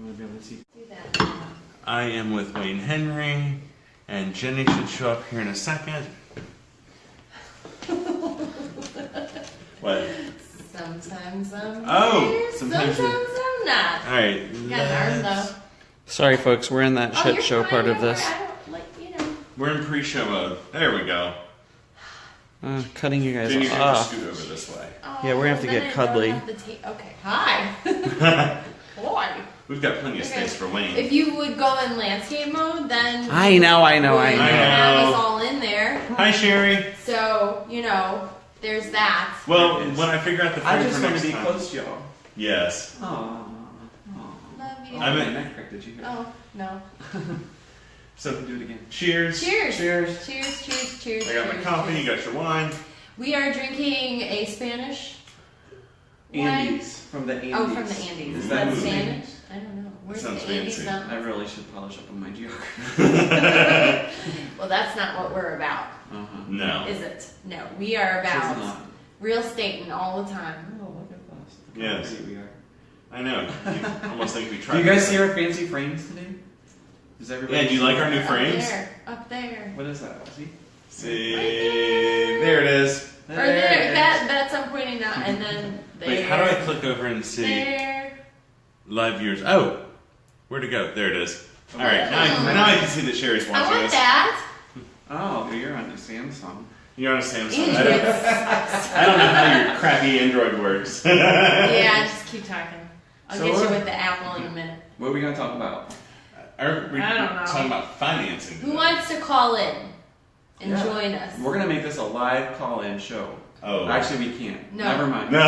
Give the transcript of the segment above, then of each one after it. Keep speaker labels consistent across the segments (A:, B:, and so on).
A: want to be able to see.
B: Do that.
C: I am with Wayne Henry, and Jenny should show up here in a second. What?
B: Sometimes I'm
C: Oh,
B: here,
C: sometimes
B: I'm not.
C: All right.
B: You got an arm though.
A: Sorry, folks, we're in that shit
B: you're
A: show
B: fine,
A: part of
B: don't worry,
A: this.
B: I don't, like, you know.
C: We're in pre-show mode. There we go.
A: Cutting you guys
C: Jenny, you have to
A: off.
C: scoot over this way.
B: Oh,
A: Yeah, we're gonna have to
B: then
A: get
B: I don't
A: cuddly.
B: have the okay, hi. Boy.
C: We've got plenty of
B: Okay.
C: space for Wayne.
B: If you would go in landscape mode, then
A: I know.
B: would
C: I know.
B: have us all in there.
C: Hi, Sherry.
B: So, you know, there's that.
C: Well, when I figure out the
A: I
C: frame
A: just
C: for
A: want
C: next
A: to be
C: time.
A: close to y'all.
C: Yes.
A: Aww.
B: Love you.
C: I'm in-
A: neck crack. Did you hear?
B: Oh, no.
C: So
A: Do it again.
C: cheers.
B: Cheers.
A: Cheers.
B: Cheers, cheers, cheers.
C: I got my
B: cheers,
C: coffee.
B: cheers.
C: You got your wine.
B: We are drinking a Spanish wine.
A: Andes. From the Andes.
B: Oh, from the Andes.
A: Is
B: Is
A: that
B: that
A: movie?
B: Spanish? I don't know. Where's
C: sounds
B: the Andes
C: fancy.
B: from?
A: I really should polish up on my geography.
B: Well, that's not what we're about,
C: No.
B: is it? No, we are
A: It's
B: about
A: not.
B: real estate and all the time.
A: Oh, look at us. Look how
C: Yes.
A: pretty we are.
C: I know. You almost think we
A: Do
C: tried.
A: you guys see our fancy frames today? Does everybody?
C: Yeah, do you
A: see
C: like our
A: that?
C: new frames?
B: Up there.
A: What is that? See?
C: See,
B: Right
C: there it is.
B: Or there. That's I'm pointing out, and then there.
C: Wait, how do I click over and see
B: There.
C: live viewers? Oh, where'd it go? There it is. All right, now I can see that Sherry's
B: I
C: watching
B: want
C: us.
B: that.
A: Oh, you're on the Samsung.
C: You're on a Samsung.
B: Android.
C: I don't know how your crappy Android works.
B: Yeah, just keep talking. I'll
A: So
B: get you
A: we're-
B: with the Apple in a minute.
A: What are we gonna talk about?
C: Are we
B: I don't know.
C: talking about financing?
B: Who wants to call in and
A: Yeah.
B: join us?
A: We're gonna make this a live call-in show.
C: Oh.
A: Actually, we can't.
B: No.
A: Never mind.
C: No.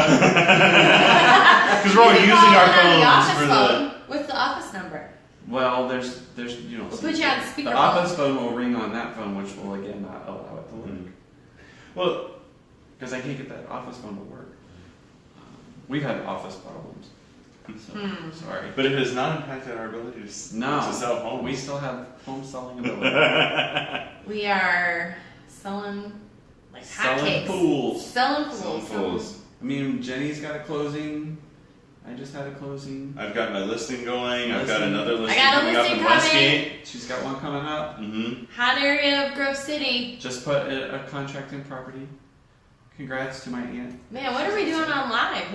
C: Because we're all
B: You can
C: using
B: call
C: our
B: in on
C: phones
B: the office
C: for
B: phone. What's the office number?
A: Well, there's you know.
B: We'll put you on
A: the
B: speakerphone.
A: office phone will ring on that phone, which will again not allow it to
C: the.
A: link
C: Well,
A: because I can't get that office phone to work. We've had office problems. So, sorry.
C: but it has not impacted our ability to
A: No,
C: sell homes.
A: we still have home selling ability.
B: We are selling like
A: Selling
B: hotcakes.
A: fools.
B: Selling
C: Selling
B: fools.
C: fools.
A: I mean, Jenny's got a closing. I just had a closing.
C: I've got my listing going. I've got
A: Listing.
C: another listing
B: I got a
C: coming up
B: listing
C: in
B: coming.
C: Westgate.
A: She's got one coming up.
C: Mm-hmm.
B: Hot area of Grove City.
A: Just put a contract in property. Congrats to my aunt.
B: Man, what are we doing on live?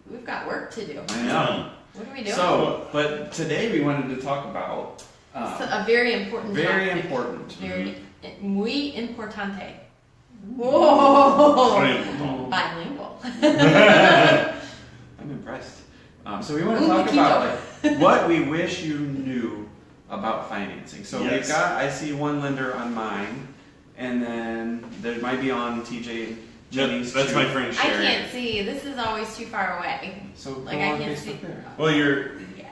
B: We've got work to do.
A: I know.
B: What are we doing?
A: So, but today we wanted to talk about
B: It's a very important
A: very
B: topic.
A: important.
B: Very muy importante. Whoa!
C: Very important.
B: Bilingual.
A: I'm impressed. So we want to
B: Ooh,
A: talk
B: Nikito.
A: about like what we wish you knew about financing. So
C: Yes.
A: we've got. I see one lender on mine, and then there might be on TJ and Jenny's.
C: That's
A: too.
C: my friend
B: I
C: Sherry.
B: can't see. This is always too far away.
A: So
B: Like
A: go
B: I
A: on
B: can't
A: Facebook
B: see.
A: there.
C: Well,
B: Yeah,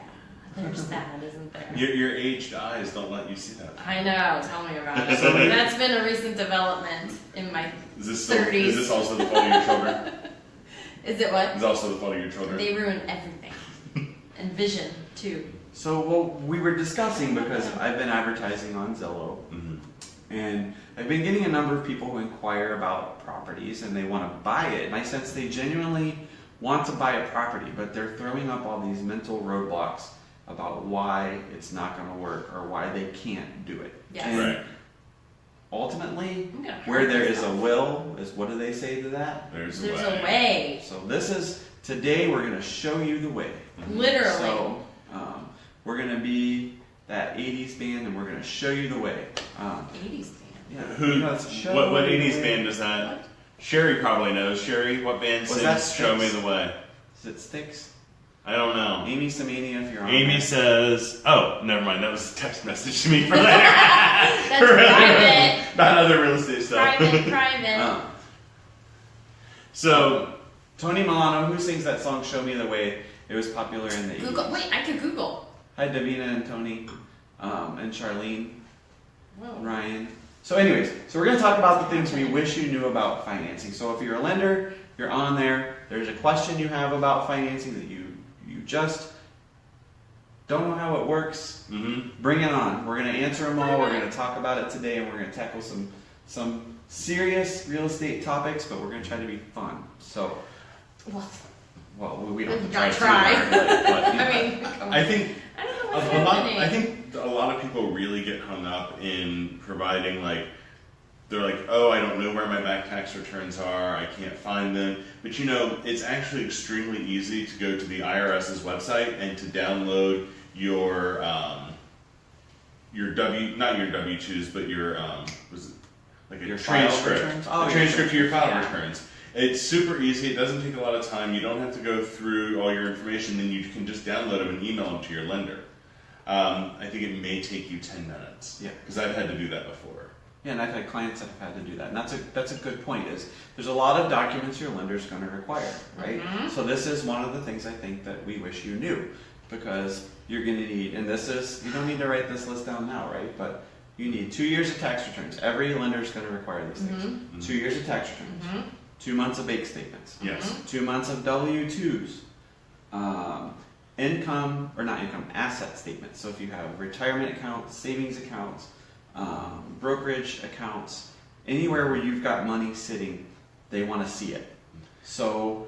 B: there's that, isn't there?
C: your aged eyes don't let you see that.
B: I know. Tell me about it.
C: So they-
B: That's been a recent development in my.
C: Is this
B: 30s.
C: Is this also the fault of your children?
B: Is it what?
C: Is this also the fault of your children?
B: They ruin everything. And vision too.
A: So well, we were discussing because I've been advertising on Zillow.
C: Mhm.
A: And I've been getting a number of people who inquire about properties and they want to buy it. And I sense they genuinely want to buy a property, but they're throwing up all these mental roadblocks about why it's not going to work or why they can't do it.
B: Yes.
A: And
C: Right.
A: ultimately,
B: I'm gonna
A: where
B: hurt
A: there is a
B: myself.
A: will, is what do they say to that?
C: There's
B: There's a way.
A: So this is, today we're going to show you the way.
B: Literally.
A: So we're going to be that 80s band and we're going to show you the way.
B: 80s band.
A: Yeah,
C: Who?
A: you know, it's show
C: What
A: you the
C: 80s
A: way.
C: band is that?
B: What?
C: Sherry probably knows. Sherry, what band
A: Was that
C: sings "Show Me
A: Styx?
C: the Way"?
A: Is it Styx?
C: I don't know.
A: Amy Semania, if you're on
C: Amy
A: there.
C: says, "Oh, never mind. That was a text message to me for later."
B: That's private.
C: About other real estate stuff.
B: Private.
C: So,
A: Tony Milano, who sings that song "Show Me the Way"? It was popular in the 80s.
B: Google. Wait, I could Google.
A: Hi, Davina and Tony, and Charlene,
B: Whoa.
A: Ryan. So, anyways, so we're going to talk about the things we wish you knew about financing. So, if you're a lender, you're on there. There's a question you have about financing that you just don't know how it works.
C: mhm.
A: Bring it on. We're going to answer them all. We're going to talk about it today, and we're going to tackle some serious real estate topics, but we're going to try to be fun. So,
B: Well,
A: well, we don't have
B: We've
A: to try
B: got
A: too
B: try.
A: hard, but
B: I mean, come on.
C: I think
B: I don't know what's
C: a lot.
B: happening.
C: I think a lot of people really get hung up in providing like. They're like, oh, I don't know where my back tax returns are. I can't find them. But you know, it's actually extremely easy to go to the IRS's website and to download your not your W-2s, but your was it like a
A: Your file
C: transcript,
A: returns? Oh,
C: a
A: yeah.
C: transcript to your file
B: Yeah.
C: returns. It's super easy. It doesn't take a lot of time. You don't have to go through all your information. Then you can just download them and email them to your lender. I think it may take you 10 minutes.
A: Yeah.
C: Because I've had to do that before.
A: Yeah, and I've had clients that have had to do that, and that's a good point. Is there's a lot of documents your lender's going to require, right? So this is one of the things I think that we wish you knew, because you're going to need, and this is, you don't need to write this list down now, right? But you need 2 years of tax returns. Every lender is going to require these things. 2 years of tax returns, 2 months of bank statements,
C: Yes.
A: 2 months of W-2s, income, or not income, asset statements. So if you have retirement accounts, savings accounts, brokerage accounts, anywhere where you've got money sitting, they want to see it. So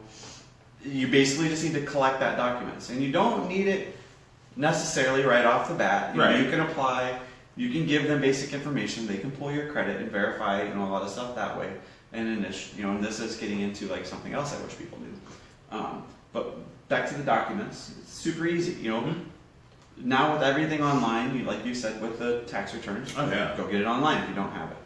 A: you basically just need to collect that documents, and you don't need it necessarily right off the bat. You know,
C: Right.
A: you can apply, you can give them basic information, they can pull your credit and verify, you know, a lot of stuff that way. And then, you know, and this is getting into like something else I wish people knew. But back to the documents, it's super easy, you know. Now with everything online, like you said, with the tax returns,
C: Oh, yeah.
A: go get it online if you don't have it.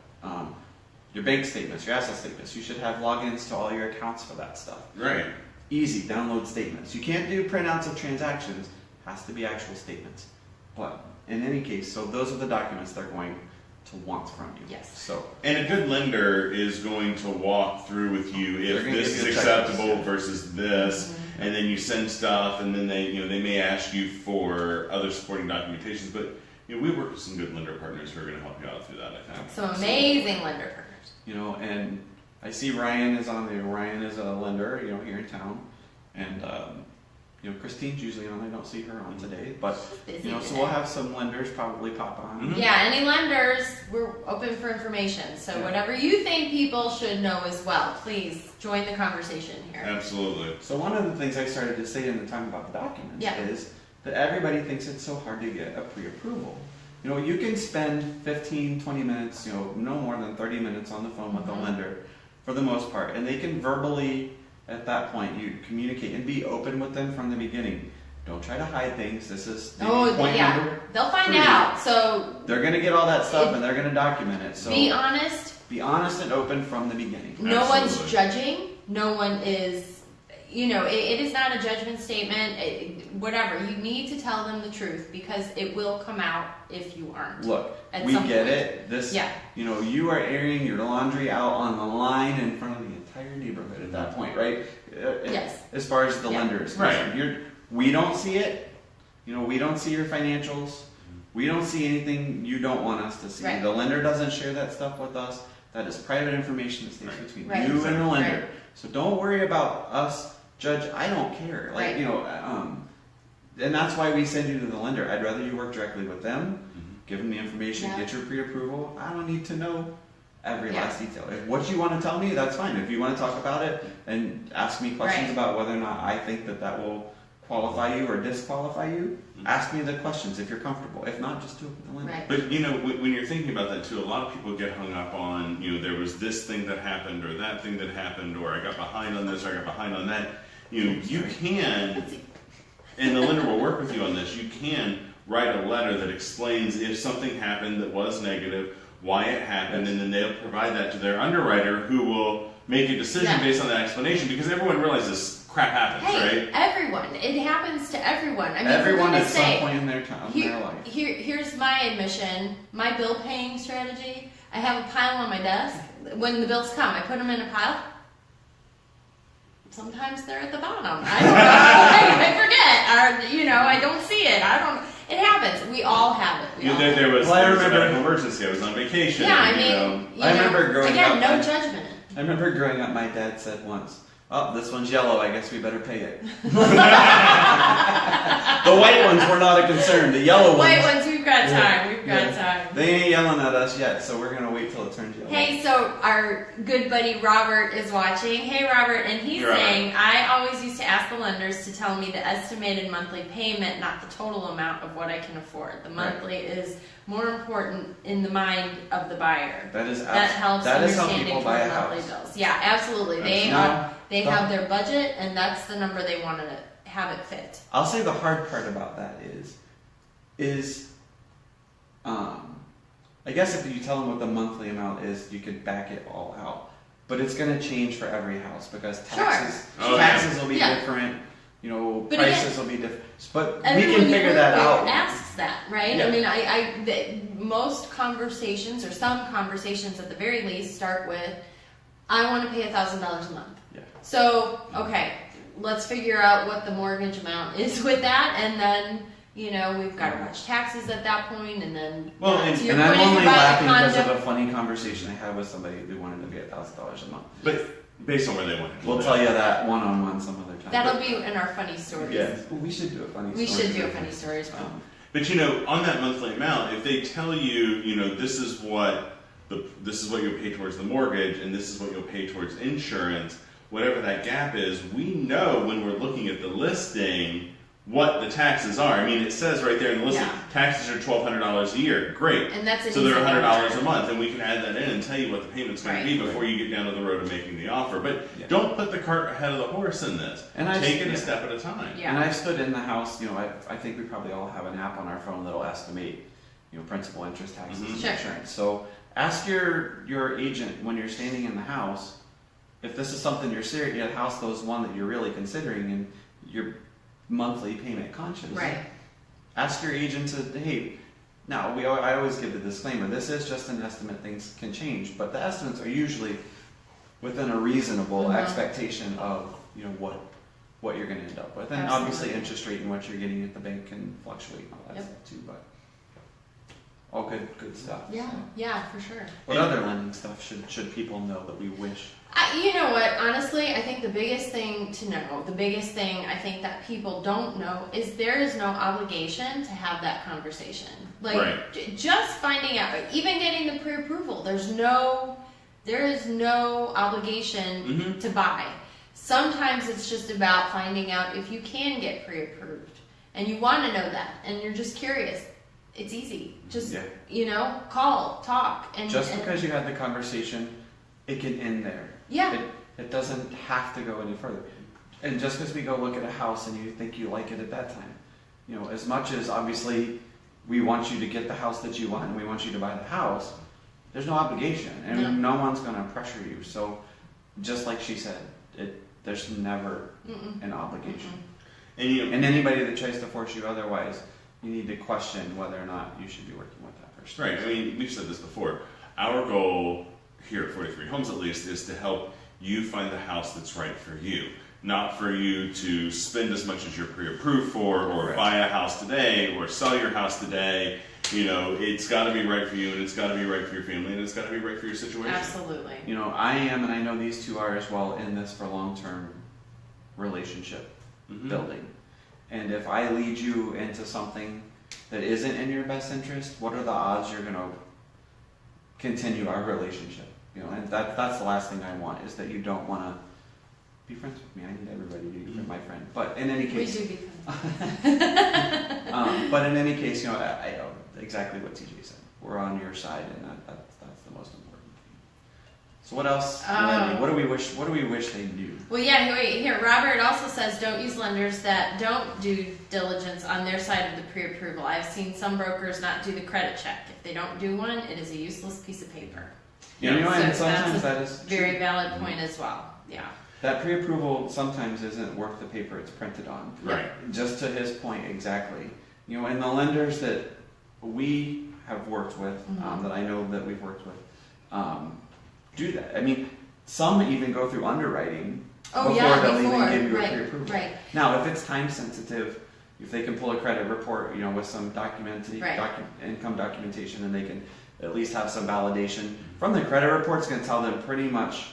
A: Your bank statements, your asset statements, you should have logins to all your accounts for that stuff.
C: Right.
A: Easy, download statements. You can't do printouts of transactions, has to be actual statements. But in any case, so those are the documents they're going to want from you.
B: Yes.
A: So
C: And a good lender is going to walk through with you
A: They're
C: if
A: gonna
C: this
A: give
C: is
A: you a
C: acceptable
A: checklist.
C: versus this, and then you send stuff, and then they may ask you for other supporting documentations. But we work with some good lender partners who are going to help you out through that. I think.
B: Some amazing lender partners.
A: you know, and I see Ryan is on there. Ryan is a lender, you know, here in town, and you know, Christine's usually on. I don't see her on today, but
B: Busy
A: you know, so
B: today.
A: we'll have some lenders probably pop on.
B: Yeah, any lenders, we're open for information. So
A: Yeah.
B: whatever you think people should know as well, please join the conversation here.
C: Absolutely.
A: So one of the things I started to say in the time about the documents
B: Yeah.
A: is that everybody thinks it's so hard to get a pre-approval. You know, you can spend 15, 20 minutes, you know, no more than 30 minutes on the phone with the lender for the most part, and they can verbally, at that point, you communicate and be open with them from the beginning. Don't try to hide things. This is
B: Oh,
A: point
B: yeah.
A: number.
B: They'll find
A: 3.
B: out. So
A: They're going to get all that stuff and they're going to document it. So
B: be honest.
A: be honest and open from the beginning.
B: No one's
C: Absolutely.
B: judging. No one is, you know, it is not a judgment statement. Whatever. You need to tell them the truth because it will come out if you aren't.
A: Look,
B: At
A: we
B: some
A: get
B: point.
A: it. This,
B: Yeah.
A: you know, you are airing your laundry out on the line in front of the entire neighborhood at that point, right?
B: Yes.
A: As far as the
B: Yeah.
A: lender is
C: Right.
A: concerned, we don't see it. You know, we don't see your financials. We don't see anything you don't want us to see.
B: Right.
A: The lender doesn't share that stuff with us. That is private information that stays
C: Right.
A: between
B: Right.
A: you and the lender.
B: Right.
A: So don't worry about us, Judge. I don't care. Like
B: Right.
A: you know, and that's why we send you to the lender. I'd rather you work directly with them, give them the information,
B: Yeah.
A: get your pre-approval. I don't need to know every
B: Yeah.
A: last detail. If what you want to tell me, that's fine. If you want to talk about it and ask me questions
B: Right.
A: about whether or not I think that will qualify you or disqualify you, ask me the questions if you're comfortable. If not, just do it with the lender.
B: Right.
C: But you know, when you're thinking about that too, a lot of people get hung up on, you know, there was this thing that happened or that thing that happened or I got behind on this or I got behind on that. You know, you can, and the lender will work with you on this, you can write a letter that explains if something happened that was negative, why it happened, and then they'll provide that to their underwriter who will make a decision
B: Yeah.
C: based on that explanation because everyone realizes crap happens,
B: Hey,
C: right?
B: everyone. It happens to everyone. I mean,
A: Everyone
B: for
A: at
B: goodness
A: some
B: sake,
A: point in their time, in their life.
B: Here's my admission. My bill paying strategy. I have a pile on my desk. When the bills come, I put them in a pile. Sometimes they're at the bottom. I don't know. I forget. Or, you know, I don't see it. I don't. It happens. We all have it. We
C: You
B: all
C: know,
B: have it.
C: there was
A: Well, I
C: a
A: remember-
C: medical emergency. I was on vacation.
B: Yeah, I
C: you
B: mean,
C: know.
B: you
A: I
B: know,
A: remember growing
B: again,
A: up,
B: no judgment.
A: I remember growing up, my dad said once, "Oh, this one's yellow. I guess we better pay it." The white ones were not a concern. The yellow
B: White
A: ones.
B: ones, we've got time. We've got time.
A: They ain't yelling at us yet, so we're gonna wait till it turns yellow.
B: Hey, so our good buddy Robert is watching. Hey, Robert, and he's
C: Hey, Robert.
B: saying, I always used to ask the lenders to tell me the estimated monthly payment, not the total amount of what I can afford. The monthly is more important in the mind of the buyer.
A: That is
B: That helps
A: that is how
B: understanding
A: people
B: for
A: buy a
B: monthly
A: house.
B: bills. Yeah, absolutely. They
A: Now,
B: they have their budget, and that's the number they want to have it fit.
A: I'll say the hard part about that is I guess if you tell them what the monthly amount is, you could back it all out. But it's going to change for every house because taxes
C: Sure. Oh,
A: taxes will be
B: Yeah.
A: different. You know,
B: But
A: prices will be different. But we
B: Everyone
A: can
B: you
A: figure
B: work
A: that
B: with
A: out.
B: asks that, right?
A: Yeah.
B: I mean, most conversations or some conversations at the very least start with, I want to pay $1,000 a month.
A: Yeah.
B: So, okay, let's figure out what the mortgage amount is with that, and then, you know, we've got to watch taxes at that point, and then,
C: Well,
B: to your
A: And I'm
B: point, if
A: only
B: you buy a
A: laughing because
B: condo-
A: of a funny conversation I had with somebody who wanted to be $1,000 a month.
C: But based on where they went.
A: We'll tell you that one-on-one some other time.
B: That'll be in our funny stories.
A: Yes, we should do a funny
B: We
A: story.
B: should do a funny stories.
C: But you know, on that monthly amount, if they tell you, you know, this is what you'll pay towards the mortgage, and this is what you'll pay towards insurance, whatever that gap is, we know when we're looking at the listing what the taxes are. I mean, it says right there in the listing,
B: Yeah.
C: taxes are $1,200 a year. Great.
B: And that's an
C: So they're
B: easy
C: $100 a
B: number.
C: month, and we can add that in and tell you what the payment's going
B: Right.
C: to be before you get down to the road of making the offer. But
A: Yeah.
C: don't put the cart ahead of the horse in this.
A: And I've-
C: Take it
A: yeah.
C: a step at a time.
B: Yeah.
A: And I've stood in the house, you know, I think we probably all have an app on our phone that'll estimate, you know, principal, interest, taxes,
C: Mhm.
A: and
B: Sure.
A: insurance. So ask your agent when you're standing in the house, if this is something you're serious, a house those one that you're really considering and you're monthly payment conscious.
B: Right.
A: Ask your agent to, hey, now I always give the disclaimer, this is just an estimate, things can change, but the estimates are usually within a reasonable
B: Mhm.
A: expectation of, you know, what you're going to end up with. And obviously
B: Absolutely.
A: interest rate and what you're getting at the bank can fluctuate and all that
B: Yep.
A: stuff too, but all good stuff.
B: Yeah,
A: So,
B: yeah, for sure.
A: what other lending stuff should people know that we wish?
B: You know what? Honestly, I think the biggest thing to know, the biggest thing I think that people don't know is there is no obligation to have that conversation. Like
C: Right.
B: just finding out, even getting the pre-approval, there is no obligation
C: Mhm.
B: to buy. Sometimes it's just about finding out if you can get pre-approved, and you want to know that, and you're just curious. It's easy. Just
A: Yeah.
B: you know, call, talk, and
A: Just
B: and-
A: because you had the conversation, it can end there.
B: yeah.
A: It doesn't have to go any further. And just because we go look at a house and you think you like it at that time, you know, as much as obviously we want you to get the house that you want and we want you to buy the house, there's no obligation and no one's going to pressure you. So just like she said, there's never
B: Mm-mm.
A: an obligation.
C: And you know,
A: And anybody that tries to force you otherwise, you need to question whether or not you should be working with that person.
C: right. I mean, we've said this before. Our goal here at 43 Homes, at least, is to help you find the house that's right for you. Not for you to spend as much as you're pre-approved for, or
A: Correct.
C: buy a house today, or sell your house today. You know, it's got to be right for you, and it's got to be right for your family, and it's got to be right for your situation.
B: Absolutely.
A: You know, I am, and I know these two are as well, in this for long-term relationship
C: Mhm.
A: building. And if I lead you into something that isn't in your best interest, what are the odds you're going to continue our relationship? You know, and that's the last thing I want, is that you don't want to be friends with me. I need everybody to be my friend. But in any
B: We
A: case,
B: do become.
A: but in any case, you know, I know exactly what TJ said. We're on your side, and that's the most important thing. So what else? Lenny? What do we wish they knew?
B: Well, yeah, here, Robert also says don't use lenders that don't do diligence on their side of the pre-approval. I've seen some brokers not do the credit check. If they don't do one, it is a useless piece of paper.
A: You know,
B: So
A: and
B: that's
A: sometimes
B: a
A: that is
B: Very
A: true.
B: valid point as well. Yeah.
A: That pre-approval sometimes isn't worth the paper it's printed on.
C: Right.
A: Just to his point, exactly. You know, and the lenders that we have worked with,
B: Mhm.
A: that I know that we've worked with, do that. I mean, some even go through underwriting
B: Oh
A: before
B: yeah,
A: they'll
B: before.
A: even give you a
B: Right.
A: pre-approval.
B: Right.
A: Now, if it's time sensitive, if they can pull a credit report, you know, with some
B: Right.
A: income documentation, and they can at least have some validation from the credit report's going to tell them pretty much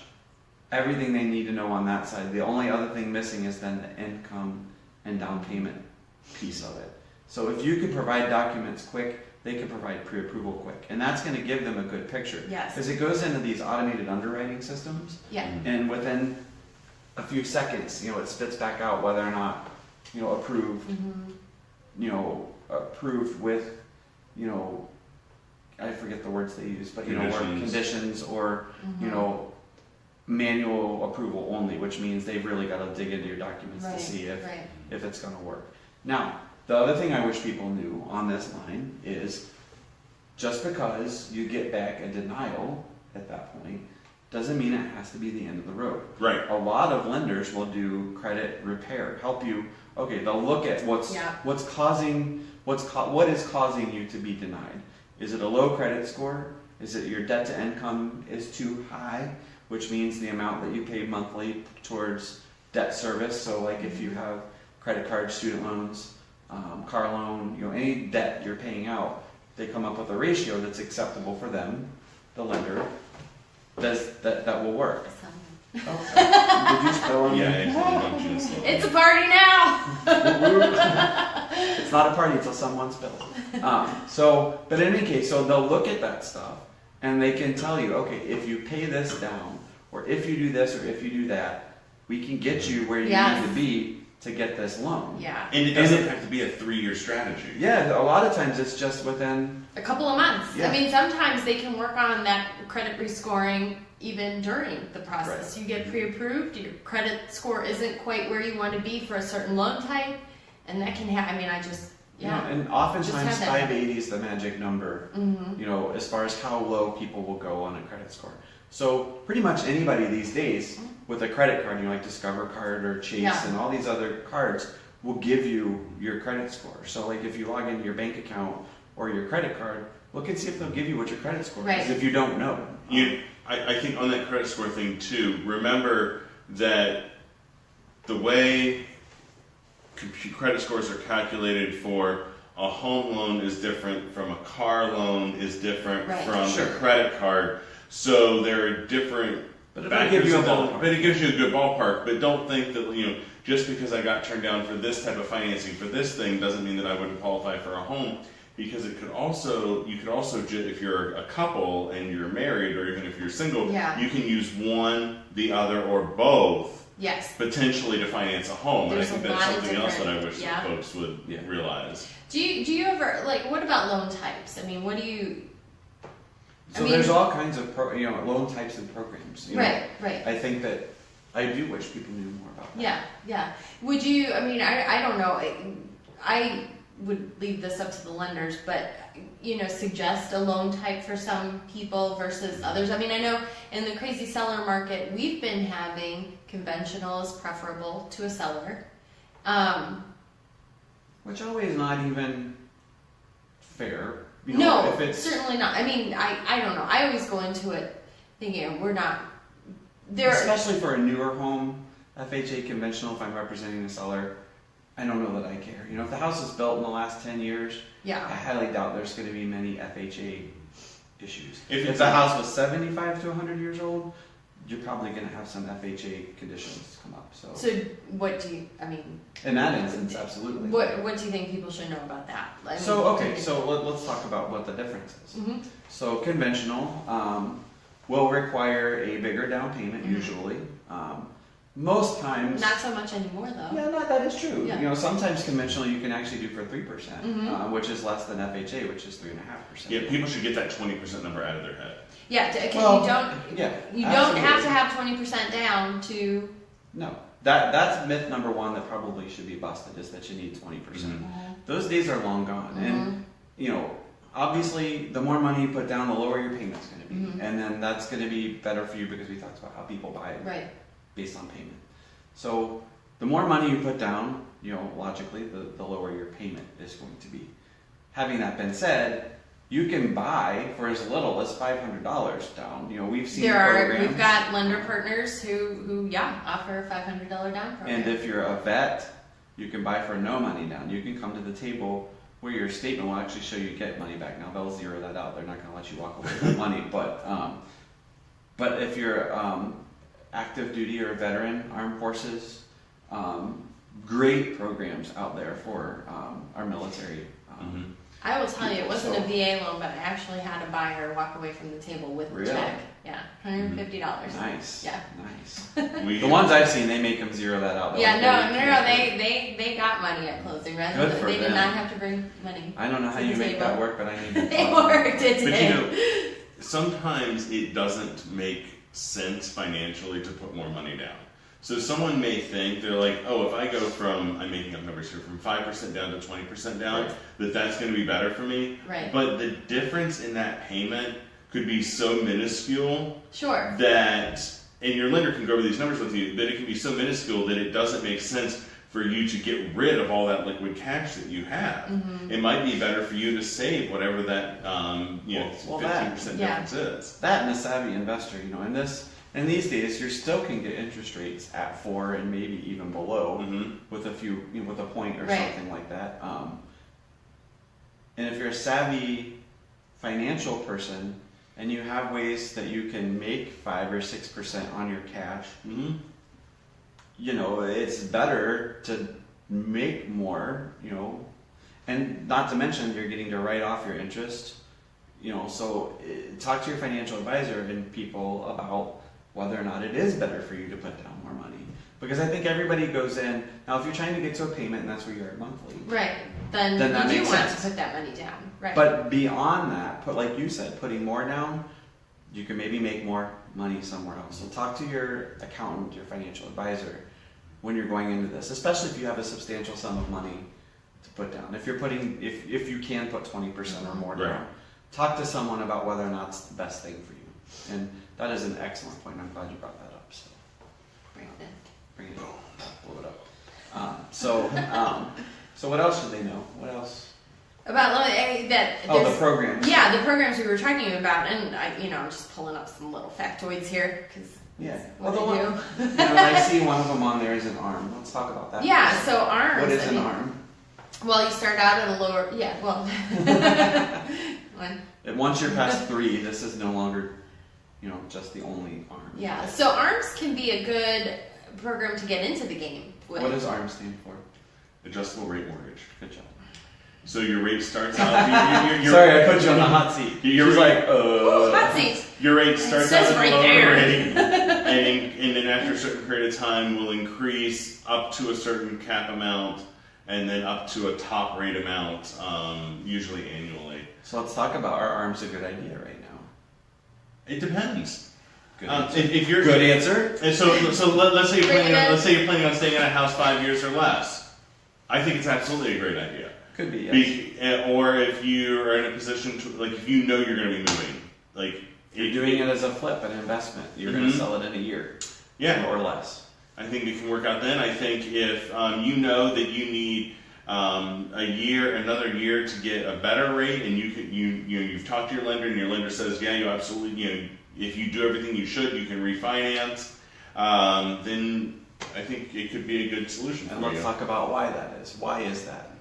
A: everything they need to know on that side. The only other thing missing is then the income and down payment piece of it. So if you could provide documents quick, they can provide pre-approval quick. And that's going to give them a good picture.
B: Yes.
A: Because it goes into these automated underwriting systems,
B: Yeah.
A: and within a few seconds, it spits back out whether or not, approved, approved with, I forget the words they use, but, or conditions or, manual approval only, which means they've really got to dig into your documents to see if it's going to work. Now, the other thing I wish people knew on this line is just because you get back a denial at that point doesn't mean it has to be the end of the road.
C: Right.
A: A lot of lenders will do credit repair, help you. Okay, they'll look at what is causing you to be denied. Is it a low credit score? Is it your debt to income is too high, which means the amount that you pay monthly towards debt service? So like if you have credit cards, student loans, car loan, any debt you're paying out, they come up with a ratio that's acceptable for them, the lender. That will work. Did you spill on me?
C: Yeah,
B: it's a party now.
A: It's not a party until someone spills. But in any case, so they'll look at that stuff and they can tell you, okay, if you pay this down, or if you do this, or if you do that, we can get you where you need to be to get this loan.
B: Yeah.
C: And it doesn't have to be a 3-year strategy.
A: Yeah, a lot of times it's just within
B: a couple of months.
A: Yeah.
B: I mean, sometimes they can work on that credit rescoring even during the process.
A: Right.
B: You get pre-approved, your credit score isn't quite where you want to be for a certain loan type, and that can happen. I mean,
A: and oftentimes
B: Just have that
A: 580 is the magic number, as far as how low people will go on a credit score. So pretty much anybody these days with a credit card, like Discover Card or Chase and all these other cards will give you your credit score. So like if you log into your bank account or your credit card, look and see if they'll give you what your credit score is if you don't know.
C: I think on that credit score thing too, remember that the way credit scores are calculated for a home loan is different from a car loan is different from a credit card. So there are different factors but it gives you a good ballpark. But don't think that just because I got turned down for this type of financing for this thing doesn't mean that I wouldn't qualify for a home. Because you could also, if you're a couple and you're married, or even if you're single, you can use one, the other, or both.
B: Yes.
C: Potentially to finance a home.
B: There's
C: and I think that's something else that I wish that folks would realize.
B: Do you ever what about loan types? I mean, what do you?
A: There's all kinds of loan types and programs.
B: Right.
A: I think that I do wish people knew more about that.
B: Yeah. Would you? I mean, I don't know. I would leave this up to the lenders, but suggest a loan type for some people versus others. I mean, I know in the crazy seller market, we've been having conventional is preferable to a seller.
A: Which always not even fair.
B: No,
A: if it's
B: certainly not. I mean, I don't know. I always go into it thinking we're not there.
A: Especially for a newer home, FHA conventional, if I'm representing the seller, I don't know that I care. If the house was built in the last 10 years, I highly doubt there's going to be many FHA issues. If the house was 75 to 100 years old, you're probably going to have some FHA conditions come up.
B: So what do you,
A: in that instance, absolutely.
B: What do you think people should know about that?
A: So let's talk about what the difference is. Mm-hmm. So conventional will require a bigger down payment usually. Most times,
B: not so much anymore, though.
A: Yeah, that is true. Yeah. Sometimes conventional you can actually do for 3%, which is less than FHA, which is 3.5%.
C: Yeah, people should get that 20% number out of their head.
B: Yeah, because you don't have to have 20% down to.
A: No, that's myth number one that probably should be busted is that you need 20%. Mm-hmm. Those days are long gone, and obviously the more money you put down, the lower your payment's going to be, and then that's going to be better for you because we talked about how people buy it.
B: Right.
A: Based on payment. So the more money you put down, logically, the lower your payment is going to be. Having that been said, you can buy for as little as $500 down. We've seen programs.
B: We've got lender partners who offer a $500 down program.
A: And if you're a vet, you can buy for no money down. You can come to the table where your statement will actually show you get money back. Now they'll zero that out. They're not going to let you walk away with money, but if you're active duty or veteran, armed forces, great programs out there for our military
B: I will tell you, it wasn't
A: So-
B: a VA loan, but I actually had a buyer walk away from the table with
A: Really?
B: the check. Yeah, $150.
A: Nice.
B: Yeah.
A: Nice.
C: We,
A: The ones I've seen, they make them zero that out. They're
B: Yeah,
A: like,
B: no,
A: "Okay,
B: they got money at closing, right?
A: Good for
B: They did
A: them.
B: not have to bring money.
A: I don't know how
B: to
A: you
B: the
A: make
B: table.
A: that work, but I need to.
B: They
A: talk.
B: worked it
C: but
B: today.
C: sometimes it doesn't make sense financially to put more money down. So someone may think, they're like, oh, if I go from, I'm making up numbers here, from 5% down to 20% down,
B: Right.
C: that's going to be better for me.
B: Right.
C: But the difference in that payment could be so minuscule
B: Sure.
C: that, and your lender can go over these numbers with you, that it can be so minuscule that it doesn't make sense for you to get rid of all that liquid cash that you have.
B: Mm-hmm.
C: It might be better for you to save whatever that
A: Well,
C: 15%
B: yeah.
C: difference is.
A: That and a savvy investor, and these days you still can get interest rates at 4 and maybe even below
C: Mm-hmm.
A: with with a point or
B: Right.
A: something like that. And if you're a savvy financial person and you have ways that you can make 5 or 6% on your cash,
C: Mm-hmm.
A: it's better to make more, and not to mention you're getting to write off your interest, so talk to your financial advisor and people about whether or not it is better for you to put down more money. Because I think everybody goes in, now if you're trying to get to a payment and that's where you're at monthly,
B: Right. Then
A: Then that
B: you do
A: makes
B: want
A: sense.
B: to put that money down. Right.
A: but beyond that, like you said, putting more down, you can maybe make more money somewhere else. So talk to your accountant, your financial advisor, when you're going into this, especially if you have a substantial sum of money to put down. If you're putting, if you can put 20% or more
C: Right.
A: down, talk to someone about whether or not it's the best thing for you. And that is an excellent point. I'm glad you brought that up. So
B: Right.
A: bring it up, blow it up. So what else should they know? What else?
B: About that.
A: Oh, the
B: there's-
A: program.
B: Yeah, the programs we were talking about, and I'm just pulling up some little factoids here because
A: Yeah.
B: what
A: Well,
B: I
A: the
B: do.
A: one, I see one of them on there is an arm. Let's talk about that.
B: Yeah,
A: first.
B: so arms.
A: What is
B: I
A: an
B: mean,
A: arm?
B: Well, you start out at a lower. Yeah, well. One.
A: And once you're past 3, this is no longer, just the only arm.
B: Yeah, so ARMS can be a good program to get into the game with.
A: What does ARM stand for?
C: Adjustable rate mortgage.
A: Good job.
C: So your rate starts out. You're,
A: Sorry, I put you on the hot seat.
C: You're
A: She's
C: right.
A: like,
B: Ooh, hot seat.
C: Your rate starts out
B: says
C: at a
B: right
C: lower
B: there.
C: rate, and then after a certain period of time will increase up to a certain cap amount, and then up to a top rate amount, usually annually.
A: So let's talk about our arms a good idea right now.
C: It depends.
A: Good answer.
C: If you're
A: Good answer.
C: And so let's say
B: Bring it in.
C: let's say you're planning on staying in a house 5 years or less. I think it's absolutely a great idea.
A: Could be, yes.
C: Or if you are in a position to, like, if you know you're going to be moving, like
A: You're doing it as a flip, an investment. You're going
C: Mhm.
A: to sell it in a year.
C: Yeah.
A: Or less.
C: I think it can work out then. I think if you know that you need another year to get a better rate, and you've talked to your lender, and your lender says, yeah, you absolutely, if you do everything you should, you can refinance. Then I think it could be a good solution
A: And
C: for
A: let's
C: you.
A: talk about why that is. Why is that?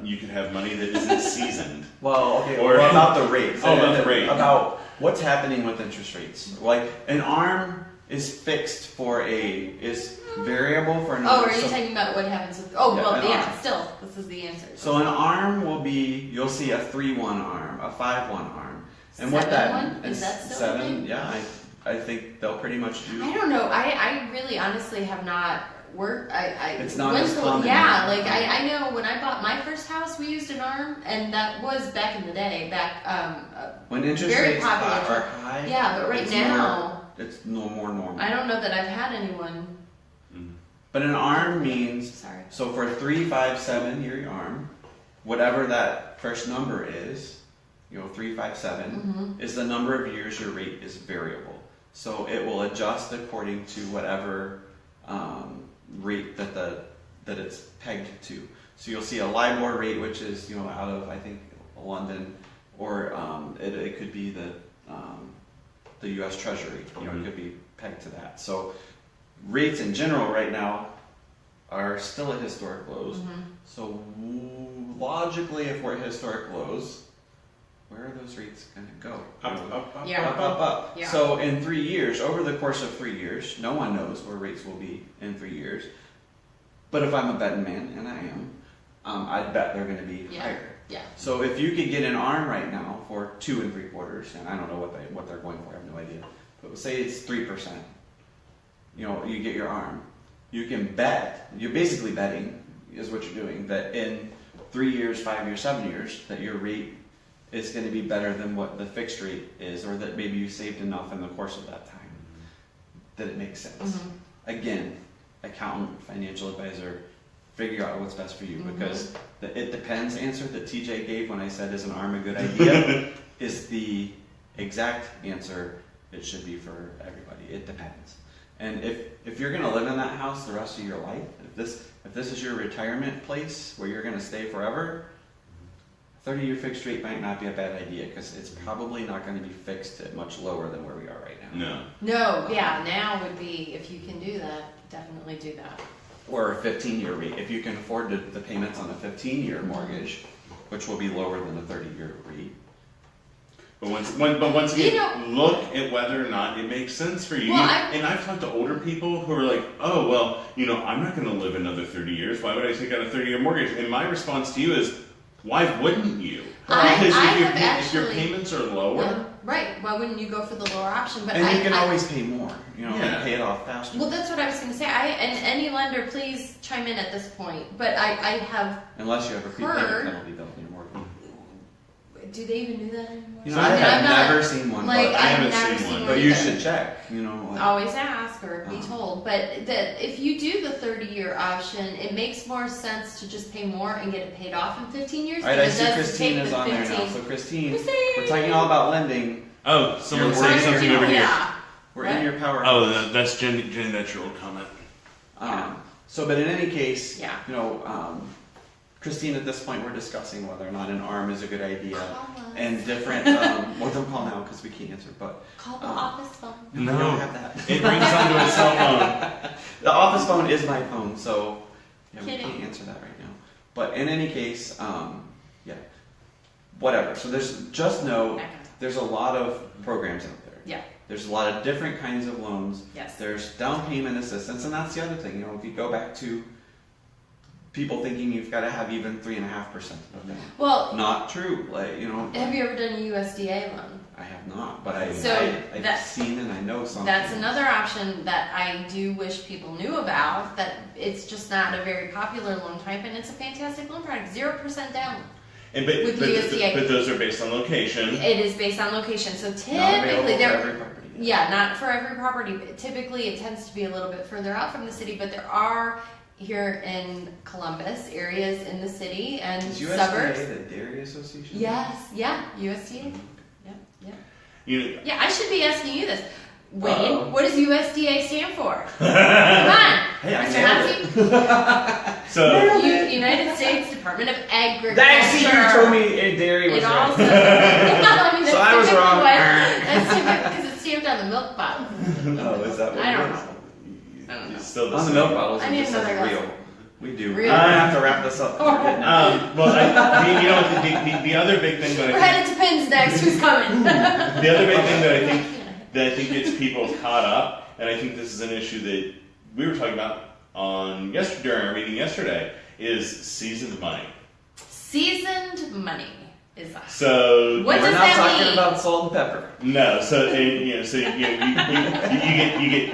C: You could have money that isn't seasoned.
A: Well, okay,
C: Or-
A: what about the rates?
C: Oh, about the rate.
A: About what's happening with interest rates. Like, an ARM is fixed is variable for a number.
B: Oh, are you
A: so,
B: talking about what happens with? Oh,
A: Yeah,
B: well,
A: an
B: yeah.
A: arm.
B: Still, this is the answer.
A: so an ARM will be, you'll see a 3-1 ARM, a 5-1 ARM. And what
B: 7-1?
A: that
B: Is that still a
A: 7,
B: thing?
A: yeah, I think they'll pretty much do.
B: I don't know. I really honestly have not worked.
A: It's not
B: went
A: as
B: to-
A: common
B: Yeah,
A: now.
B: like I know when I bought my first house, we used an ARM, and that was back in the day.
A: When interest
B: very
A: rates
B: popular.
A: are high,
B: Yeah, but right
A: it's
B: now,
A: it's no more normal.
B: I don't know that I've had anyone.
A: But an ARM means,
B: Sorry.
A: so for a 3, 5, 7 year ARM, whatever that first number is, 3, 5, 7, is the number of years your rate is variable. So it will adjust according to whatever rate that it's pegged to. So you'll see a LIBOR rate, which is out of, I think, London, or it could be the U.S. Treasury. It could be pegged to that. So rates in general right now are still at historic lows. So logically, if we're at historic lows, where are those rates going to go?
C: Up.
B: Yeah.
A: Up.
B: Yeah.
A: So in 3 years, over the course of 3 years, no one knows where rates will be in 3 years. But if I'm a betting man, and I I'd bet they're going to be
B: Yeah.
A: higher.
B: Yeah.
A: So if you could get an ARM right now for 2 3/4, and I don't know what they're going for, I have no idea, but say it's 3%. You get your ARM. You can bet. You're basically betting, is what you're doing, that in 3 years, 5 years, 7 years, that your rate is going to be better than what the fixed rate is, or that maybe you saved enough in the course of that time that it makes sense.
B: Mhm.
A: Again, accountant, financial advisor, figure out what's best for you, because the "it depends" answer that TJ gave when I said, "Is an ARM a good idea?" is the exact answer it should be for everybody. It depends. And if you're going to live in that house the rest of your life, if this is your retirement place where you're going to stay forever, 30-year fixed rate might not be a bad idea, because it's probably not going to be fixed at much lower than where we are right now.
C: No.
B: No, yeah, now would be, if you can do that, definitely do that.
A: Or a 15-year rate. If you can afford the payments on a 15-year mortgage, which will be lower than a 30-year rate.
C: But once again,
B: You know-
C: look at whether or not it makes sense for you.
B: Well,
C: And I've talked to older people who are like, oh, well, I'm not going to live another 30 years. Why would I take out a 30-year mortgage? And my response to you is, why wouldn't you? Because if your payments are lower.
B: Right, why wouldn't you go for the lower option? But
A: And you can always pay more,
C: Yeah.
A: and pay it off faster.
B: Well, that's what I was going to say. And any lender, please chime in at this point. But I have.
A: Unless you have a prepayment
B: Heard-
A: penalty built in your mortgage.
B: Do they even do that anymore?
A: I have
B: I'm not-
A: never seen one,
B: Like,
A: but,
C: I
B: I've
C: haven't
B: never
C: seen one.
A: but you
B: either.
A: should check.
B: Always ask or be
A: Uh-huh.
B: told. But that if you do the 30-year option, it makes more sense to just pay more and get it paid off in 15 years.
A: All right,
B: than
A: I
B: it
A: see
B: does to
A: Christine
B: take
A: is
B: the
A: on there now.
B: 15.
A: So Christine,
B: Christine!
A: we're talking all about lending.
C: Oh, someone
A: You're
C: saying
A: working
C: something
A: your
C: over here.
B: Yeah.
A: We're
B: What?
A: in your power.
C: Oh, that's Jenny, that's your old comment.
A: But in any case,
B: Yeah.
A: Christine, at this point, we're discussing whether or not an ARM is a good idea,
B: Call us.
A: and different. Well, don't call now because we can't answer. But
B: Call the
A: Uh,
B: office phone.
A: we don't have that.
C: It rings onto a cell phone.
A: The office phone is my phone, so we
B: Kidding.
A: can't answer that right now. But in any case, whatever. So there's a lot of programs out there.
B: Yeah.
A: There's a lot of different kinds of loans.
B: Yes.
A: There's down payment assistance, and that's the other thing. If you go back to people thinking you've got to have even 3.5% of down.
B: Well,
A: Not true.
B: have you ever done a USDA loan?
A: I have not, but
B: So
A: I've
B: that-
A: seen and I know some.
B: That's another option that I do wish people knew about. That it's just not a very popular loan type, and it's a fantastic loan product. 0% down.
C: But
B: With USDA.
C: but those are based on location.
B: It is based on location, so
A: Not available
B: typically
A: for
B: they're.
A: every property.
B: Yeah, not for every property. But typically, it tends to be a little bit further out from the city, but there are here in Columbus areas in the city and
A: Is USDA
B: suburbs.
A: the Dairy Association?
B: Yes, yeah, USDA.
C: You,
B: Yeah, I should be asking you this. Wayne,
A: Uh-oh.
B: what does USDA stand for? Come on,
A: Hey, I
B: Mr.
A: nailed it.
B: Hatsy.
C: so
B: United States Department of Agriculture.
A: Thanks, you told me dairy was
B: It
A: right.
B: also. I mean,
A: So I was
B: typically
A: wrong.
B: That's typical because it's stamped on the milk bottle.
A: Oh, is that what
B: I
A: it
B: don't
A: is?
B: know. I don't know.
C: it's still the
A: On the
C: same.
A: milk bottles,
B: I
A: it
B: need
A: just says
B: another
A: real.
B: glass.
A: We do.
B: Real.
A: I have to wrap this up.
C: The other big thing that
B: We're headed to Pins next. Who's coming?
C: the other big thing that I think gets people caught up, and I think this is an issue that we were talking about during our meeting yesterday, is seasoned money.
B: Seasoned money is that?
C: So
B: What
A: We're
B: does
A: not
B: that
A: talking
B: mean?
A: about salt and pepper.
C: no,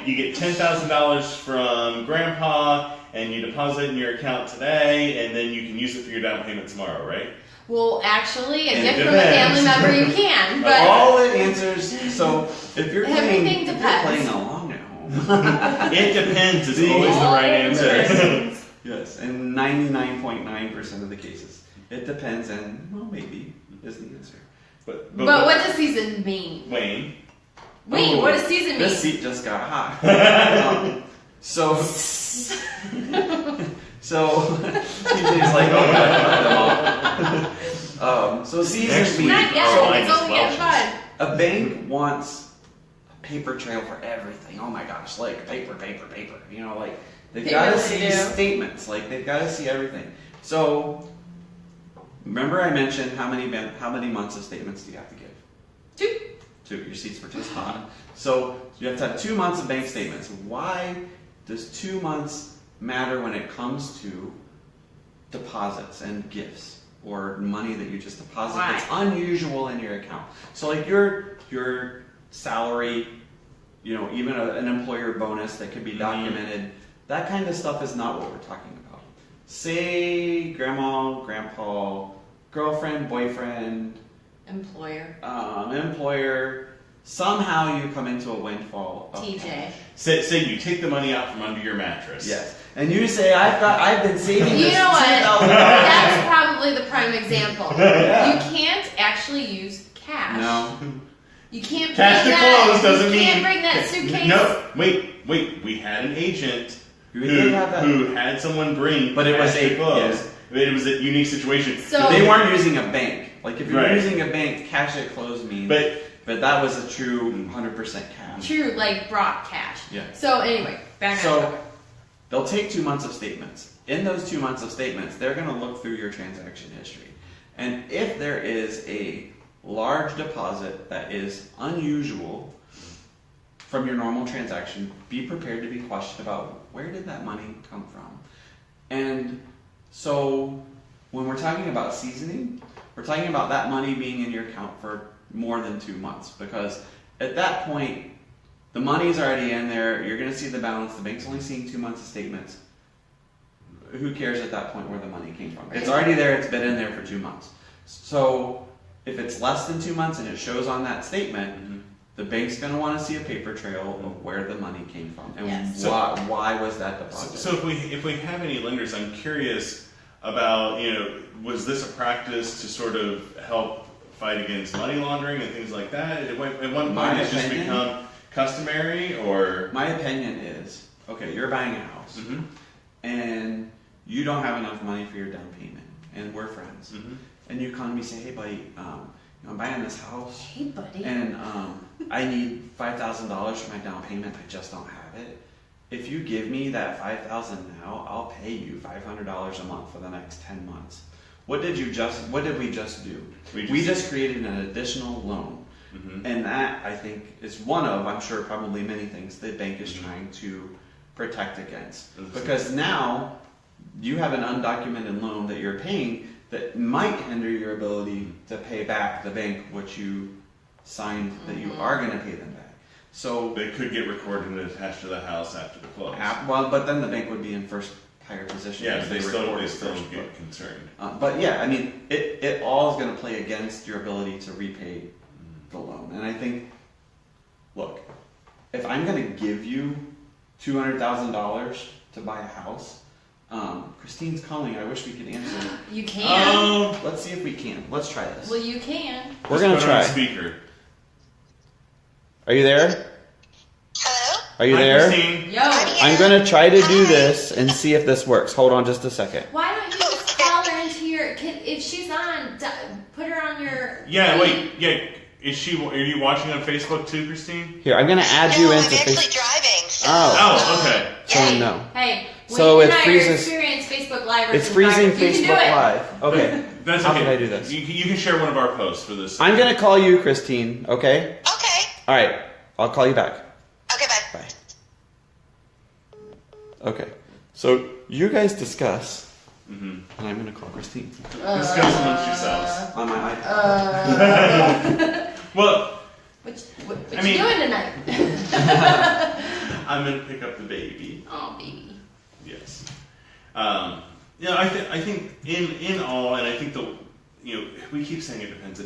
C: you get $10,000 from Grandpa, and you deposit in your account today, and then you can use it for your down payment tomorrow, right?
B: Well, actually, a
C: It
B: gift from a family
C: depends.
B: member you can, but
A: All the answers. So if you're
B: Everything
A: playing, if you're
B: depends.
A: playing along at home,
C: It depends is always the right answer.
A: yes, in 99.9% of the cases, it depends, and well, maybe is the answer.
C: but
B: but what does seasoned mean?
C: Wayne?
B: Wait,
A: Oh,
B: what does seasoned mean?
A: This seat just got hot. So TJ's like, oh, God, cut them off. So season
C: Next week,
B: Not yet.
C: our line
B: It's
C: is
B: only getting
C: Welch's.
B: fun.
A: a bank wants a paper trail for everything. Oh my gosh, like paper. Like they've
B: They
A: got to
B: really
A: see
B: do.
A: statements. Like they've got to see everything. So remember, I mentioned how many months of statements do you have to give?
B: 2.
A: Your seats were just hot. So you have to have 2 months of bank statements. Why does 2 months matter when it comes to deposits and gifts or money that you just deposit
B: Why?
A: that's unusual in your account. So like your salary, you know, even an employer bonus that could be documented, that kind of stuff is not what we're talking about. Say grandma, grandpa, girlfriend, boyfriend,
B: Employer.
A: employer, somehow you come into a windfall of
B: TJ.
A: cash.
C: Say you take the money out from under your mattress.
A: Yes. And you say, I've been saving
B: You
A: this
B: know what?
A: $2,000.
B: That's probably the prime example.
A: Yeah.
B: You can't actually use cash.
A: No.
B: You can't
C: Cash
B: bring
C: to
B: that.
C: close doesn't
B: you
C: mean.
B: can't bring that suitcase.
C: No, wait. We had an agent
A: We did have that.
C: who had someone bring,
A: But it was
C: cash to
A: a-
C: close. It was a unique situation.
B: So
A: They weren't using a bank. Like if you're
C: Right.
A: using a bank, cash at close means.
C: But
A: that was a true 100% cash.
B: true, like brought cash.
A: Yeah.
B: So anyway, back on
A: So
B: topic.
A: they'll take 2 months of statements. In those 2 months of statements, they're going to look through your transaction history. And if there is a large deposit that is unusual from your normal transaction, be prepared to be questioned about where did that money come from. And so when we're talking about seasoning, we're talking about that money being in your account for more than 2 months, because at that point the money's already in there, you're going to see the balance, the bank's only seeing 2 months of statements. Who cares at that point where the money came from? It's already there, it's been in there for 2 months. So if it's less than 2 months and it shows on that statement, the bank's going to want to see a paper trail of where the money came from and
B: Yes.
A: why was that deposited.
C: So if we have any lenders, I'm curious about, was this a practice to sort of help fight against money laundering and things like that? At one
A: My
C: point, it's just
A: opinion-
C: become customary, or
A: My opinion is, okay, you're buying a house and you don't have enough money for your down payment, and we're friends. And you come to me and say, hey buddy, I'm buying this house
B: Hey, buddy.
A: and I need $5,000 for my down payment. I just don't have it. If you give me that $5,000 now, I'll pay you $500 a month for the next 10 months. What did we just do? We just created an additional loan. And that, I think, is one of, I'm sure, probably many things the bank is trying to protect against. Because now you have an undocumented loan that you're paying that might hinder your ability to pay back the bank what you signed that you are going to pay them back. So,
C: they could get recorded and attached to the house after the close.
A: well, but then the bank would be in first higher position.
C: Yeah,
A: because
C: they still
A: recorded
C: get
A: first.
C: concerned.
A: But yeah, I mean, it all is going to play against your ability to repay the loan. And I think, look, if I'm going to give you $200,000 to buy a house, Christine's calling. I wish we could answer.
B: You can.
A: Let's see if we can. Let's try this.
B: Well, you can.
A: We're going to
C: Put it on
A: try.
C: speaker.
A: Are you there?
D: Hello?
A: Are you
C: Hi,
A: there?
C: Christine.
B: Yo.
A: I'm going to try to do this and see if this works. Hold on just a second.
B: Why don't you just call her into your? If she's on, put her on your.
C: Yeah, wait. Yeah, are you watching on Facebook too, Christine?
A: Here, I'm going to add you
D: No, I'm
A: into
D: actually
A: Facebook.
D: driving. So,
A: Oh.
C: Oh, okay.
A: So no.
B: Hey.
A: So
B: when
A: it
B: you and I
A: freezes-
B: are experience Facebook Live.
A: It's freezing
B: you can do
A: Facebook
B: it.
A: Live. Okay.
C: That's
A: How
C: okay.
A: can I do this?
C: You can share one of our posts for this.
A: I'm going to call you, Christine, okay?
D: okay.
A: All right. I'll call you back.
D: Okay, bye.
A: Bye. Okay. So you guys discuss, and I'm going to call Christine
C: Discuss amongst yourselves.
A: on my iPad.
C: Well,
B: What
C: I
B: you
C: mean-
B: doing tonight?
C: I'm gonna pick up the baby.
B: Oh, baby.
C: Yes. I think in all, and I think we keep saying it depends,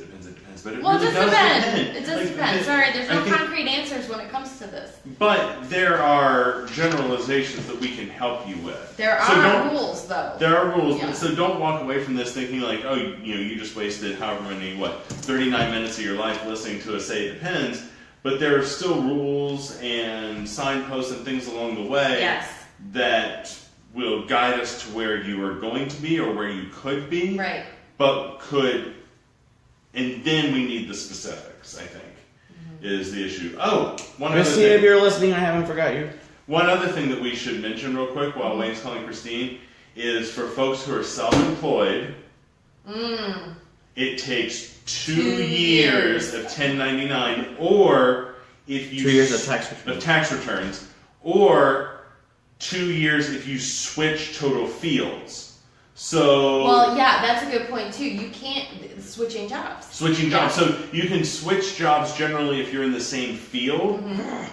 C: but it
B: Well,
C: really
B: it does
C: does
B: depend. It does
C: Like,
B: depend. Sorry, there's
C: I
B: no
C: think-
B: concrete answers when it comes to this.
C: But there are generalizations that we can help you with.
B: There
C: So
B: are
C: don't-
B: rules, though.
C: There are rules,
B: Yeah.
C: so don't walk away from this thinking like, oh, you just wasted however many, 39 minutes of your life listening to us say it depends. But there are still rules and signposts and things along the way
B: Yes.
C: that will guide us to where you are going to be or where you could be.
B: Right.
C: But and then we need the specifics, I think, is the issue. Oh, one other
A: Christine, if
C: thing.
A: you're listening, I haven't forgot you.
C: One other thing that we should mention real quick while Wayne's calling Christine is for folks who are self-employed, it takes 2 years of 1099, or if you
A: 2 years of tax return.
C: of tax returns, or 2 years if you switch total fields. So
B: Well, yeah, that's a good point too. You can't switching jobs.
C: switching jobs. So you can switch jobs generally if you're in the same field,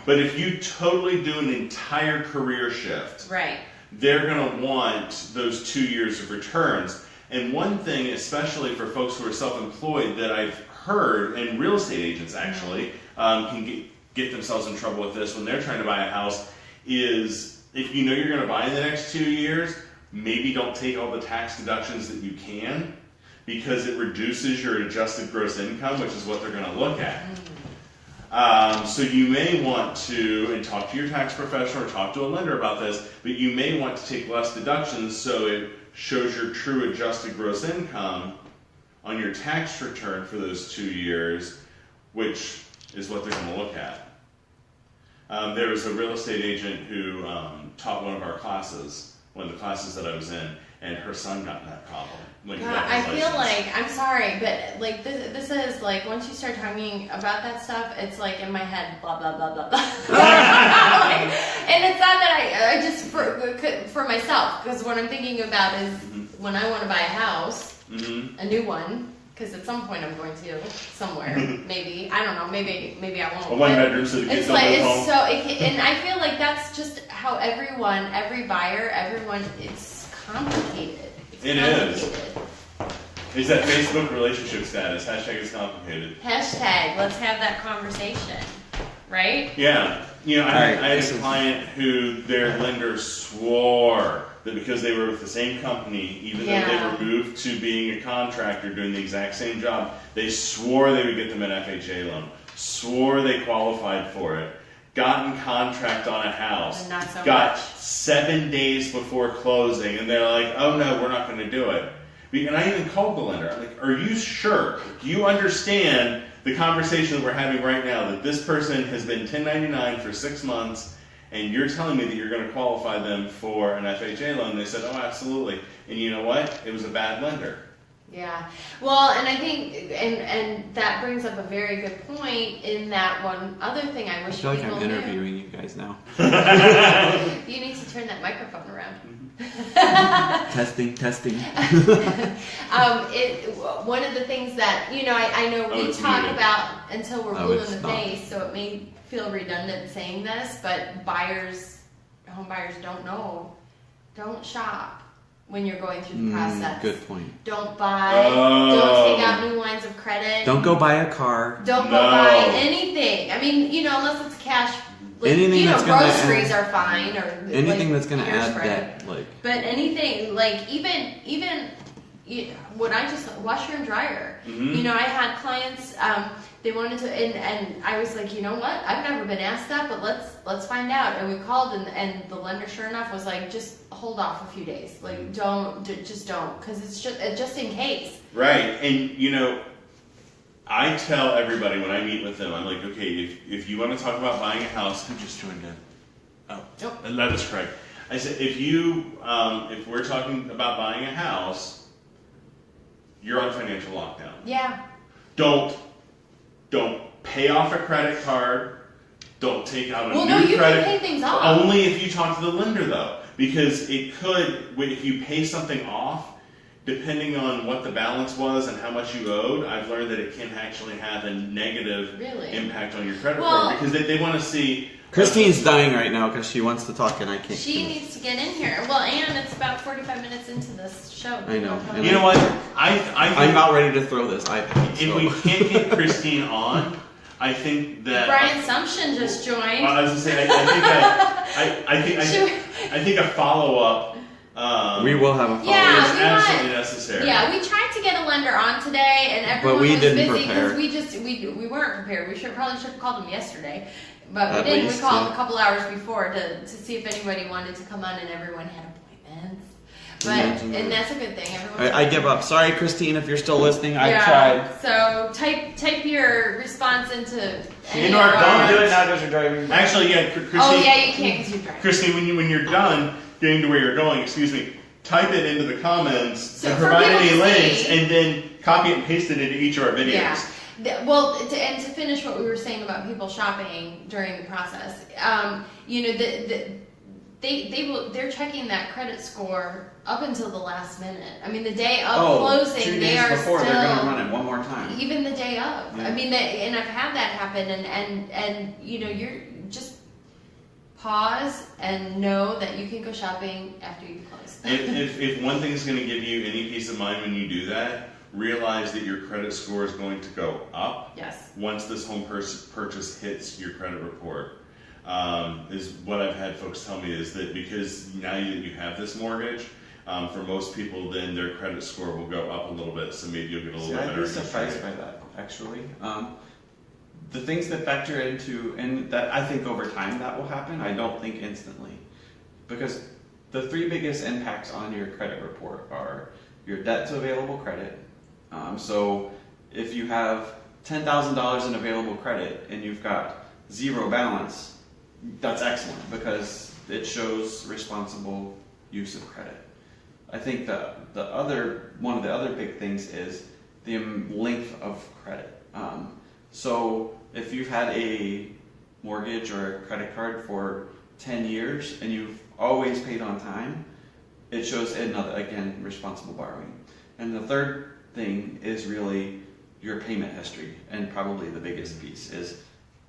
C: but if you totally do an entire career shift,
B: Right.
C: they're going to want those 2 years of returns. And one thing, especially for folks who are self-employed, that I've heard, and real estate agents actually can get themselves in trouble with this when they're trying to buy a house, is if you know you're going to buy in the next 2 years, maybe don't take all the tax deductions that you can, because it reduces your adjusted gross income, which is what they're going to look at. So you may want to, and talk to your tax professional or talk to a lender about this, but you may want to take less deductions so it shows your true adjusted gross income on your tax return for those 2 years, which is what they're going to look at. There was a real estate agent who taught one of our classes, one of the classes that I was in, and her son got in that problem. When he
B: God,
C: got
B: I
C: his
B: feel
C: license.
B: like, I'm sorry, but like this is like, once you start talking about that stuff, it's like in my head, blah, blah, blah, blah, blah. Like, and it's not that I just, for myself, because what I'm thinking about is when I want to buy a house, a new one, because at some point I'm going to, somewhere, maybe, I don't know, maybe I won't.
C: A one bedroom so the kids
B: It's
C: don't
B: like,
C: live
B: it's
C: home.
B: and I feel like that's just how every buyer, it's complicated.
C: It is. Is that Facebook relationship status? Hashtag is complicated.
B: Hashtag, let's have that conversation, right?
C: Yeah. You know, I
A: Alright,
C: had
A: this
C: a
A: is-
C: client who their lender swore that because they were with the same company, even though
B: Yeah.
C: they were moved to being a contractor doing the exact same job, they swore they would get them an FHA loan, swore they qualified for it, got in contract on a house,
B: And not so
C: got
B: much.
C: 7 days before closing, and they're like, oh no, we're not going to do it. And I even called the lender. I'm like, are you sure? Do you understand the conversation that we're having right now, that this person has been 1099 for 6 months, and you're telling me that you're going to qualify them for an FHA loan? They said, oh, absolutely. And you know what? It was a bad lender.
B: Yeah. Well, and I think, and that brings up a very good point in that one other thing I
A: I
B: wish
A: feel like
B: people
A: I'm
B: knew.
A: interviewing you guys now.
B: You need to turn that microphone around.
A: Testing.
B: One of the things that, you know, I know
C: Oh,
B: we
C: it's
B: talk
C: muted.
B: about until we're
A: Oh,
B: blue in
A: it's
B: the
A: not.
B: face, so it may feel redundant saying this, but home buyers don't know. Don't shop when you're going through the process.
A: Good point.
B: Don't buy.
C: Oh.
B: Don't take out new lines of credit.
A: Don't go buy a car.
B: Don't go
C: No.
B: buy anything. I mean, you know, unless it's cash. Like,
A: Anything
B: you know,
A: that's gonna
B: groceries
A: add-
B: are fine, or
A: Anything
B: like,
A: that's gonna
B: years
A: add
B: credit.
A: that, like,
B: But anything like even what I just washer and dryer.
C: Mhm.
B: You know, I had clients. They wanted to, and I was like, you know what? I've never been asked that, but let's find out. And we called, and the lender, sure enough, was like, just hold off a few days. Like, just don't, because it's just in case.
C: Right. And, you know, I tell everybody when I meet with them, I'm like, okay, if you want to talk about buying a house, who just joined in? Oh,
B: Nope.
C: that is correct. I said, if we're talking about buying a house, you're on financial lockdown.
B: Yeah.
C: Don't pay off a credit card. Don't take out a
B: Well,
C: new
B: no, you
C: credit.
B: can pay things off.
C: Only if you talk to the lender, though, because it could, if you pay something off, depending on what the balance was and how much you owed, I've learned that it can actually have a negative
B: Really?
C: impact on your credit
B: Well-
C: report, because they want to see.
A: Christine's dying right now because she wants to talk and I can't.
B: She needs to get in here. Well, and it's about 45 minutes into this show.
A: I know. And
C: You know what? I
A: I'm
C: think
A: not ready to throw this iPad.
C: if
A: so.
C: we can't get Christine on, I think that.
B: Brian Sumption just joined.
C: I was gonna say, I think a follow up.
A: We will have a follow-up.
B: Yeah.
C: is
B: we
C: absolutely
B: want-
C: necessary.
B: Yeah, we tried to get a lender on today, and everyone
A: we
B: was
A: didn't
B: busy
A: prepare.
B: we weren't prepared. We probably should have called them yesterday, but we
A: At
B: didn't.
A: least,
B: We called
A: yeah.
B: a couple hours before to see if anybody wanted to come on, and everyone had appointments. But
A: Imagine
B: and
A: that.
B: that's a good thing. Everyone.
A: I give up. Sorry, Christine, if you're still listening. I
B: yeah.
A: tried.
B: So type your response into. any
C: Into our
B: of
C: comments.
A: Don't do it now because you're driving.
C: Actually, yeah, Christine.
B: Oh yeah, you can't because you're driving.
C: Christine, when you're done getting to where you're going, excuse me, type it into the comments
B: So
C: and
B: for
C: provide
B: people
C: any
B: to
C: links,
B: see-
C: and then copy it and paste it into each of our videos.
B: Yeah. Well, and to finish what we were saying about people shopping during the process, you know, they're checking that credit score up until the last minute. I mean, the day of
A: 2
B: closing, they
A: days
B: are
A: before
B: still,
A: they're gonna run it one more time.
B: even the day of.
A: Yeah.
B: I mean, and I've had that happen, and you know, you're just pause and know that you can go shopping after you close.
C: If one thing is going to give you any peace of mind when you do that, realize that your credit score is going to go up
B: Yes.
C: once this home purchase hits your credit report. Is what I've had folks tell me is that because now that you have this mortgage, for most people, then their credit score will go up a little bit, so maybe you'll get a little
A: See,
C: bit
A: I'd
C: better.
A: be
C: interest
A: surprised
C: rate.
A: by that, actually. The things that factor into, and that I think over time that will happen, I don't think instantly. Because the 3 biggest impacts on your credit report are your debt to available credit. So if you have $10,000 in available credit and you've got 0 balance, that's excellent because it shows responsible use of credit. I think one of the other big things is the length of credit. So if you've had a mortgage or a credit card for 10 years and you've always paid on time, it shows again, responsible borrowing. And the third thing is really your payment history, and probably the biggest piece is,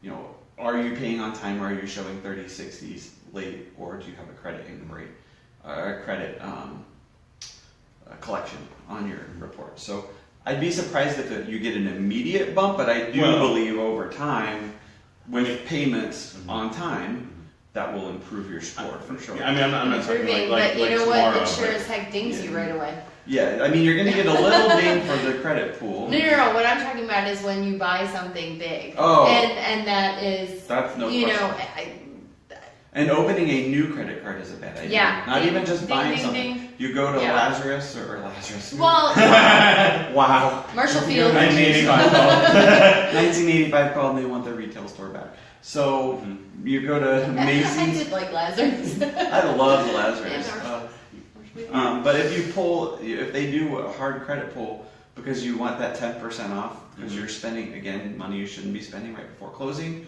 A: you know, are you paying on time, or are you showing 30, 60s late, or do you have a credit inquiry, a credit collection on your report? So I'd be surprised if you get an immediate bump, but I do believe over time, with payments on time, that will improve your score for sure.
C: I mean, I'm not talking
B: Improving,
C: like
B: but you know what?
C: tomorrow,
B: It sure
C: but-
B: as heck dings you right away.
A: Yeah, I mean, you're going to get a little ding for the credit pool.
B: No. What I'm talking about is when you buy something big.
A: Oh.
B: And that is,
A: That's no
B: you
A: question.
B: know,
A: And opening a new credit card is a bad idea.
B: Yeah.
A: Not
B: Ding,
A: even just
B: ding,
A: buying
B: ding,
A: something.
B: ding.
A: You go to
B: Yeah.
A: Lazarus.
B: well,
A: Wow.
B: Marshall Field.
A: 1985 called. 1985 called and they want their retail store back. So you go to
B: I
A: Macy's.
B: did like Lazarus.
A: I love Lazarus.
B: And
A: But if they do a hard credit pull because you want that 10% off because you're spending, again, money you shouldn't be spending right before closing,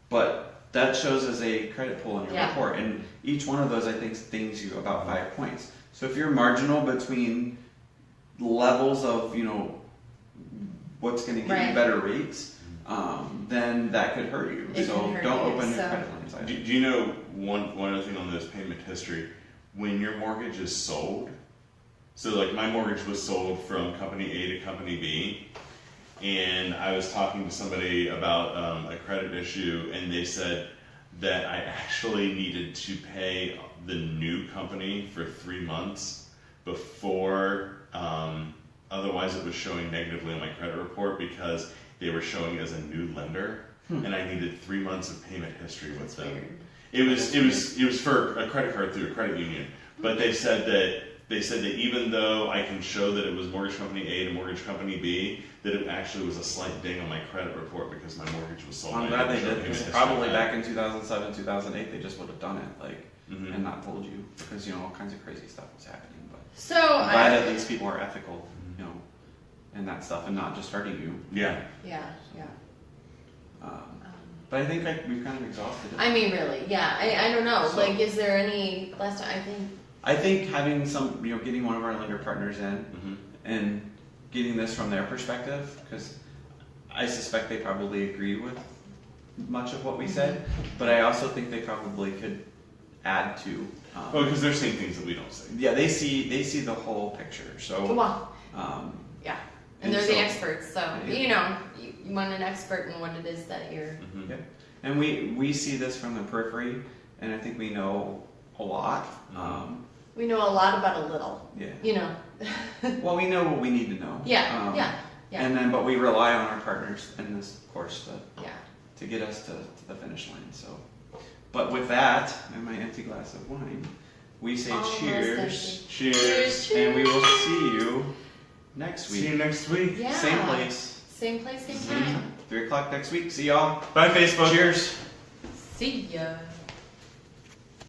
A: but that shows as a credit pull in your
B: Yeah.
A: report, and each one of those I think stings you about 5 points. So if you're marginal between levels of, you know, what's going to give
B: Right.
A: you better rates, then that could hurt you.
B: It
A: so
B: can hurt
A: don't
B: you,
A: open your
B: so-
A: credit lines either.
C: Do you know one other thing on this payment history? When your mortgage is sold, so like my mortgage was sold from company A to company B, and I was talking to somebody about a credit issue, and they said that I actually needed to pay the new company for 3 months before, otherwise it was showing negatively on my credit report because they were showing as a new lender, and I needed 3 months of payment history with them.
B: Weird.
C: It was for a credit card through a credit union, but they said that even though I can show that it was mortgage company A to mortgage company B, that it actually was a slight ding on my credit report because my mortgage was sold.
A: I'm
C: and I
A: glad they
C: didn't show
A: did,
C: payment
A: because
C: history
A: probably
C: on that.
A: back in 2007, 2008, they just would have done it, like,
C: Mhm.
A: and not told you, because, you know, all kinds of crazy stuff was happening, but
B: So
A: I'm glad at least people are ethical, you know, and that stuff, and not just hurting you.
C: Yeah.
B: yeah.
A: But I think we've kind of exhausted it.
B: I mean, really, yeah. I don't know.
A: So-
B: Like, is there any last time?
A: I think having some, you know, getting one of our lender partners in
C: Mhm.
A: and getting this from their perspective, because I suspect they probably agree with much of what we said, but I also think they probably could add to.
C: Well, because they're seeing things that we don't see.
A: Yeah, they see the whole picture. So,
B: Well,
A: yeah,
B: and they're
A: so-
B: the experts, so
A: Yeah.
B: you know, you want an expert in what it is that you're.
C: Mhm.
A: Yeah. And we see this from the periphery, and I think we know a lot.
B: We know a lot about a little.
A: Yeah.
B: You know.
A: Well, we know what we need to know.
B: Yeah. Yeah.
A: And then, but we rely on our partners in this course
B: Yeah.
A: to get us to the finish line. So, but with that and my empty glass of wine, we say
B: Almost
A: cheers,
B: empty.
C: Cheers.
A: and we will see you next
C: See you
A: week.
C: next week.
B: Yeah.
A: Same place,
B: Same place, same time.
A: 3 o'clock next week. See y'all.
C: Bye, Facebook.
A: Cheers.
B: See ya.